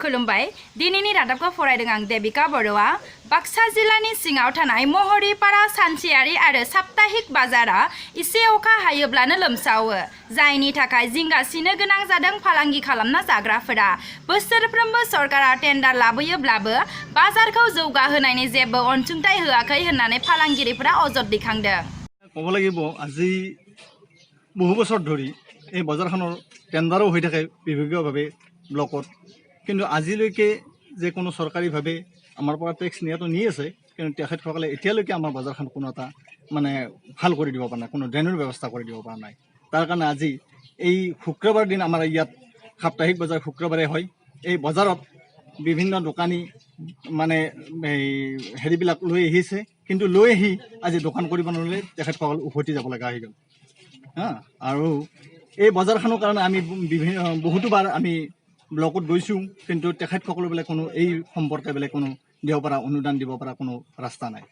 खुलुमबाय दिनैनि रादाबखौ फरायदों आं देबिका बर'आ बाक्सा जिल्लानि सिङाव थानाय महरीपारा सानसेयारि आरो साप्ताहिक बाजारा एसे अखा हायोब्लानो लोमसावो जायनि थाखाय जिंगासिनो गोनां जादों फालांगि खालामना जाग्राफोरा बोसोरफ्रोमबो सरकारा टेन्डार लाबोयोब्लाबो बाजारखौ जौगाहोनायनि जेबो अनसुंथाइ होआखै होननानै फालांगिरिफोरा अजद दैखांदों। ক'ব লাগিব আজি বহু বছৰ ধৰি এই বজাৰখনৰ টেণ্ডাৰো হৈ থাকে বিভাগীয়ভাৱে ব্লকত কিন্তু আজিলৈকে যে কোনো চৰকাৰীভাৱে আমাৰ পৰা টেক্স নিয়াটো নি আছে কিন্তু তেখেতসকলে এতিয়ালৈকে আমাৰ বজাৰখন কোনো এটা মানে ভাল কৰি দিব পৰা নাই কোনো ড্ৰেইনৰ ব্যৱস্থা কৰি দিব পৰা নাই তাৰ কাৰণে আজি এই শুক্ৰবাৰ দিন আমাৰ ইয়াত সাপ্তাহিক বজাৰ শুক্ৰবাৰে হয় এই বজাৰত বিভিন্ন দোকানী মানে হেৰিবিলাক লৈ আহিছে কিন্তু লৈ আহি আজি দোকান কৰিব নোৱাৰিলে তেখেতসকল উভতি যাব লগা হৈ গ'ল আৰু এই বজাৰখনৰ কাৰণে আমি বহুতোবাৰ আমি ব্লকত গৈছোঁ কিন্তু তেখেতসকলৰ বোলে কোনো এই সম্পৰ্কে বোলে কোনো দিব পৰা অনুদান দিব পৰা কোনো ৰাস্তা নাই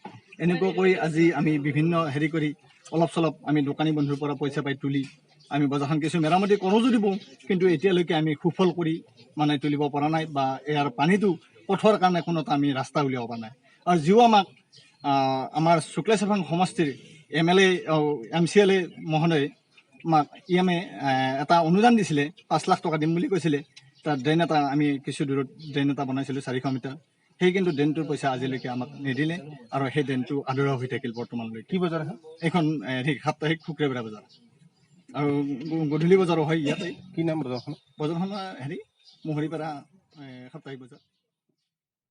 এনেকুৱা কৰি আজি আমি বিভিন্ন হেৰি কৰি অলপ চলপ আমি দোকানী বন্ধুৰ পৰা পইচা পাই তুলি আমি বজাৰখন কিছু মেৰামতি কৰোঁ যদিও কিন্তু এতিয়ালৈকে আমি সুফল কৰি মানে তুলিব পৰা নাই বা ইয়াৰ পানীটো পঠোৱাৰ কাৰণে কোনো এটা আমি ৰাস্তা উলিয়াব পৰা নাই আৰু যিও আমাক আমাৰ শুক্লেশ্বৰ সমষ্টিৰ MLA MCLA মহোদয়ে আমাক EMA এটা অনুদান দিছিলে 5 লাখ টকা দিম বুলি কৈছিলে তাৰ ড্ৰেইন এটা আমি কিছু দূৰত ড্ৰেইন এটা বনাইছিলোঁ 400 মিটাৰ সেই কিন্তু ড্ৰেইনটোৰ পইচা আজিলৈকে আমাক নিদিলে আৰু সেই ড্ৰেইনটো আধৰুৱা হৈ থাকিল বৰ্তমানলৈ কি বজাৰ এইখন সাপ্তাহিক শুক্ৰবাৰ বজাৰ আৰু গধূলি বজাৰো হয় ইয়াতে কি নাম বজাৰখন হেৰি মহৰীপাৰা সাপ্তাহিক বজাৰ।